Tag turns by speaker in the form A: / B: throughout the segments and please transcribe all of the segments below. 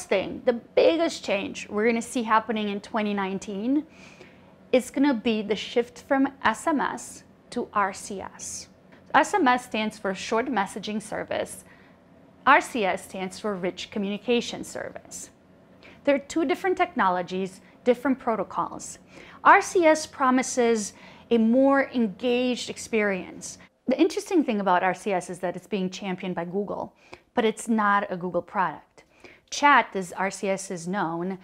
A: first thing, the biggest change we're going to see happening in 2019 is going to be the shift from SMS to RCS. SMS stands for Short Messaging Service. RCS stands for Rich Communication Service. They're two different technologies, different protocols. RCS promises a more engaged experience. The interesting thing about RCS is that it's being championed by Google, but it's not a Google product. Chat, as RCS is known,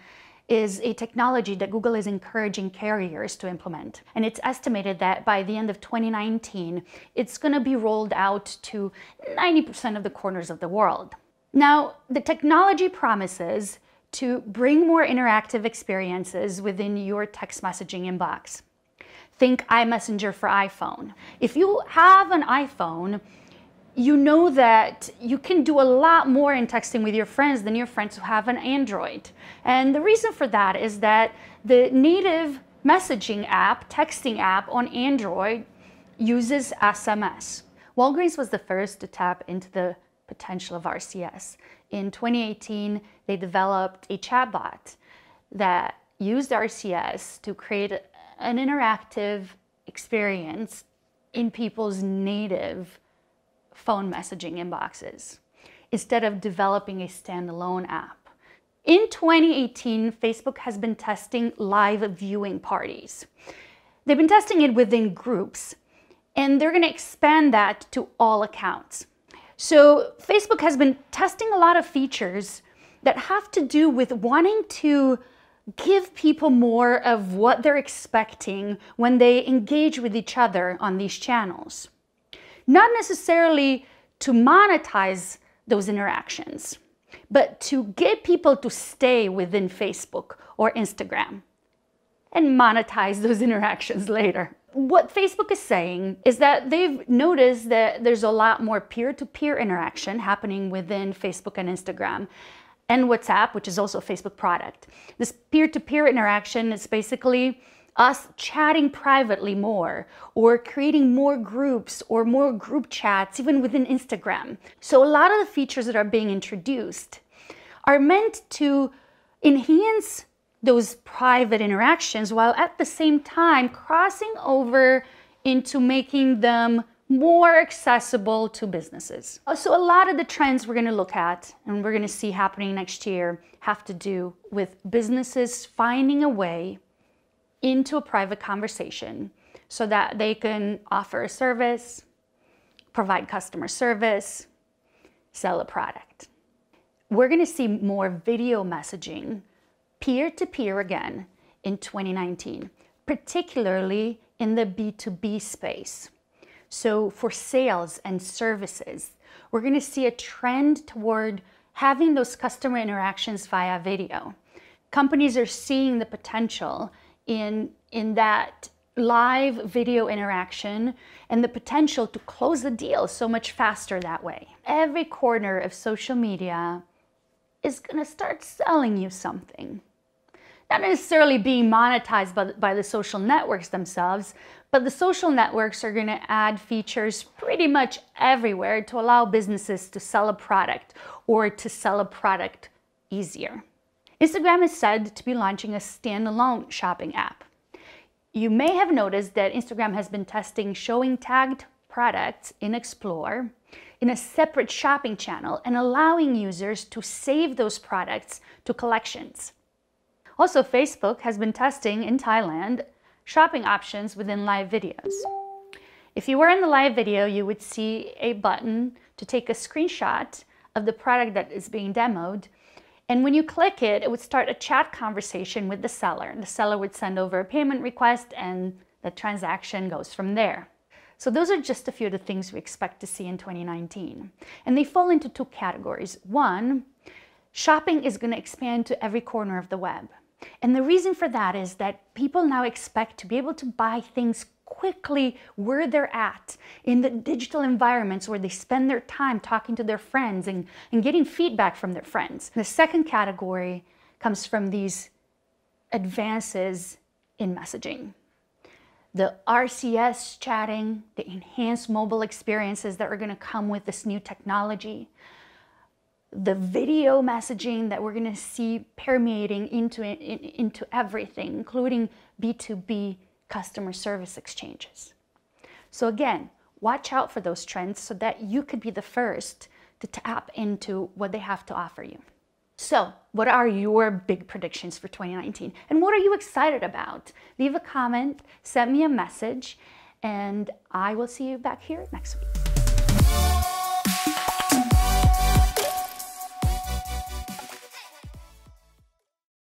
A: is a technology that Google is encouraging carriers to implement. And it's estimated that by the end of 2019, it's going to be rolled out to 90% of the corners of the world. Now, the technology promises to bring more interactive experiences within your text messaging inbox. Think iMessenger for iPhone. If you have an iPhone, you know that you can do a lot more in texting with your friends than your friends who have an Android. And the reason for that is that the native messaging app, texting app on Android uses SMS. Walgreens was the first to tap into the potential of RCS. In 2018, they developed a chatbot that used RCS to create an interactive experience in people's native phone messaging inboxes instead of developing a standalone app. In 2018, Facebook has been testing live viewing parties. They've been testing it within groups, and they're going to expand that to all accounts. So Facebook has been testing a lot of features that have to do with wanting to give people more of what they're expecting when they engage with each other on these channels. Not necessarily to monetize those interactions, but to get people to stay within Facebook or Instagram and monetize those interactions later. What Facebook is saying is that they've noticed that there's a lot more peer-to-peer interaction happening within Facebook and Instagram and WhatsApp, which is also a Facebook product. This peer-to-peer interaction is basically us chatting privately more or creating more groups or more group chats even within Instagram. So a lot of the features that are being introduced are meant to enhance those private interactions while at the same time crossing over into making them more accessible to businesses. So a lot of the trends we're going to look at and we're going to see happening next year have to do with businesses finding a way into a private conversation so that they can offer a service, provide customer service, sell a product. We're going to see more video messaging peer-to-peer again in 2019, particularly in the B2B space. So for sales and services, we're going to see a trend toward having those customer interactions via video. Companies are seeing the potential in that live video interaction and the potential to close the deal so much faster that way. Every corner of social media is going to start selling you something. Not necessarily being monetized by the social networks themselves, but the social networks are going to add features pretty much everywhere to allow businesses to sell a product or to sell a product easier. Instagram is said to be launching a standalone shopping app. You may have noticed that Instagram has been testing showing tagged products in Explore in a separate shopping channel and allowing users to save those products to collections. Also, Facebook has been testing in Thailand shopping options within live videos. If you were in the live video, you would see a button to take a screenshot of the product that is being demoed. And when you click it, it would start a chat conversation with the seller. The seller would send over a payment request and the transaction goes from there. So those are just a few of the things we expect to see in 2019. And they fall into two categories. One, shopping is going to expand to every corner of the web. And the reason for that is that people now expect to be able to buy things quickly where they're at in the digital environments where they spend their time talking to their friends and getting feedback from their friends. The second category comes from these advances in messaging. The RCS chatting, the enhanced mobile experiences that are going to come with this new technology. the video messaging that we're going to see permeating into everything, including B2B customer service exchanges. So again, watch out for those trends so that you could be the first to tap into what they have to offer you. So what are your big predictions for 2019? And what are you excited about? Leave a comment, send me a message, and I will see you back here next week.